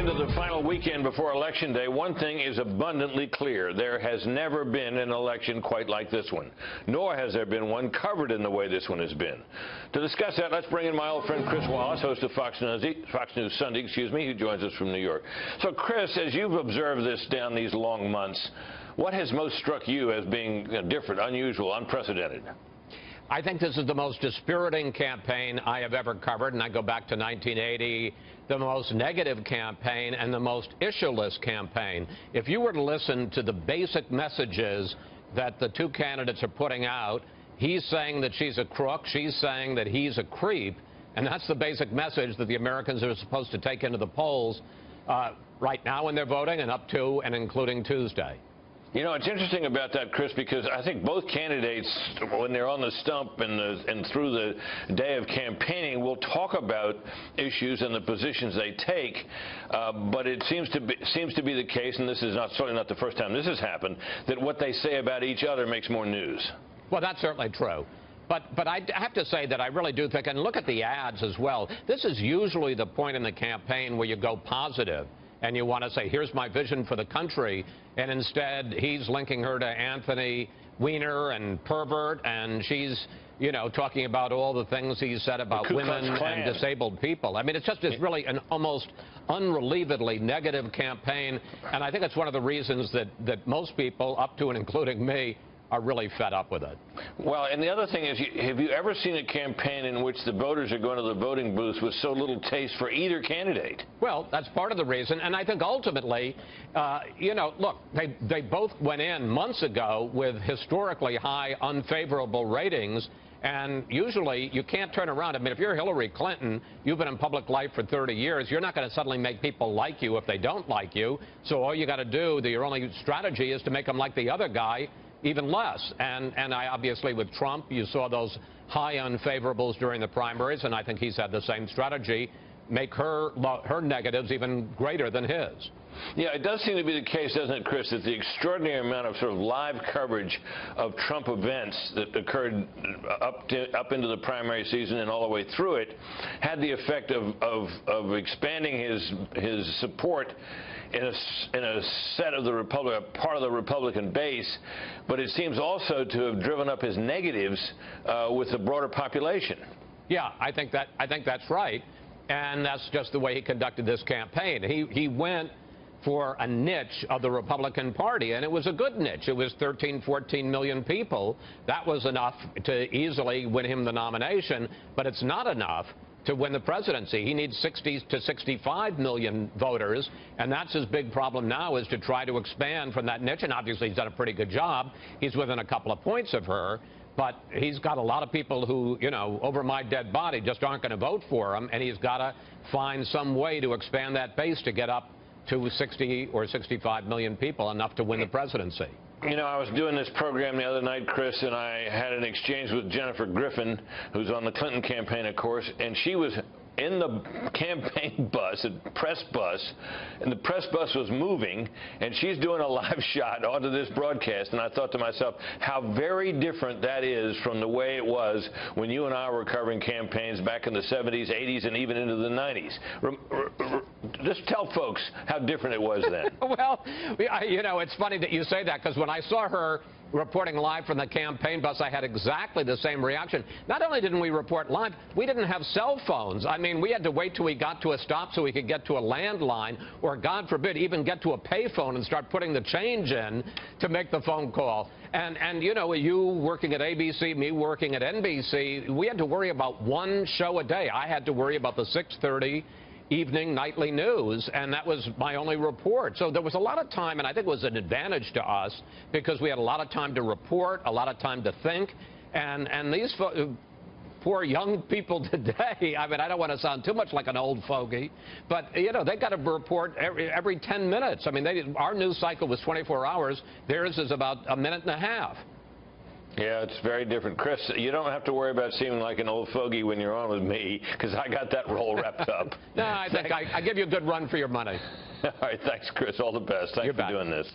into the final weekend before Election Day, one thing is abundantly clear. There has never been an election quite like this one, nor has there been one covered in the way this one has been. To discuss that, let's bring in my old friend Chris Wallace, host of Fox News Sunday, who joins us from New York. So, Chris, as you've observed this down these long months, what has most struck you as being different, unusual, unprecedented? I think this is the most dispiriting campaign I have ever covered, and I go back to 1980, the most negative campaign and the most issueless campaign. If you were to listen to the basic messages that the two candidates are putting out, he's saying that she's a crook, she's saying that he's a creep, and that's the basic message that the Americans are supposed to take into the polls right now when they're voting and up to and including Tuesday. You know, it's interesting about that, Chris, because I think both candidates, when they're on the stump and through the day of campaigning, will talk about issues and the positions they take. But it seems to be the case, and this is certainly not the first time this has happened, that what they say about each other makes more news. Well, that's certainly true. But I have to say that I really do think, and look at the ads as well, this is usually the point in the campaign where you go positive and you want to say, here's my vision for the country, and instead he's linking her to Anthony Weiner and pervert, and she's, you know, talking about all the things he said about women and disabled people. I mean, it's really an almost unrelievedly negative campaign, and I think it's one of the reasons that most people, up to and including me, are really fed up with it. Well, and the other thing is, have you ever seen a campaign in which the voters are going to the voting booth with so little taste for either candidate? Well, that's part of the reason, and I think ultimately, you know, look, they both went in months ago with historically high unfavorable ratings, and usually you can't turn around. I mean, if you're Hillary Clinton, you've been in public life for 30 years, you're not going to suddenly make people like you if they don't like you, so all you got to do, your only strategy is to make them like the other guy even less. And I obviously, with Trump, you saw those high unfavorables during the primaries, and I think he's had the same strategy, make her negatives even greater than his. Yeah, it does seem to be the case, doesn't it, Chris, that the extraordinary amount of sort of live coverage of Trump events that occurred up into the primary season and all the way through it had the effect of expanding his support in a set of the part of the Republican base, but it seems also to have driven up his negatives with the broader population. Yeah, I think that's right, and that's just the way he conducted this campaign. He went for a niche of the Republican Party, and it was a good niche. It was 13, 14 million people. That was enough to easily win him the nomination, but it's not enough to win the presidency. He needs 60 to 65 million voters, and that's his big problem now, is to try to expand from that niche, and obviously he's done a pretty good job. He's within a couple of points of her, but he's got a lot of people who, you know, over my dead body just aren't going to vote for him, and he's got to find some way to expand that base to get up to 60 or 65 million people, enough to win the presidency. You know, I was doing this program the other night, Chris, and I had an exchange with Jennifer Griffin, who's on the Clinton campaign, of course, and she was in the campaign bus, a press bus, and the press bus was moving, and she's doing a live shot onto this broadcast, and I thought to myself, how very different that is from the way it was when you and I were covering campaigns back in the 70s, 80s, and even into the 90s. Just tell folks how different it was then. Well, you know, it's funny that you say that, because when I saw her reporting live from the campaign bus, I had exactly the same reaction. Not only didn't we report live, we didn't have cell phones. I mean, we had to wait till we got to a stop so we could get to a landline, or God forbid, even get to a payphone and start putting the change in to make the phone call. And you know, you working at ABC, me working at NBC, we had to worry about one show a day. I had to worry about the 6:30 evening nightly news, and that was my only report. So there was a lot of time, and I think it was an advantage to us because we had a lot of time to report, a lot of time to think, and these poor young people today, I mean, I don't want to sound too much like an old fogey, but, you know, they got to report every 10 minutes. I mean, our news cycle was 24 hours. Theirs is about a minute and a half. Yeah, it's very different. Chris, you don't have to worry about seeming like an old fogey when you're on with me, because I got that role wrapped up. No, I think I give you a good run for your money. All right, thanks, Chris. All the best. Thanks for doing this.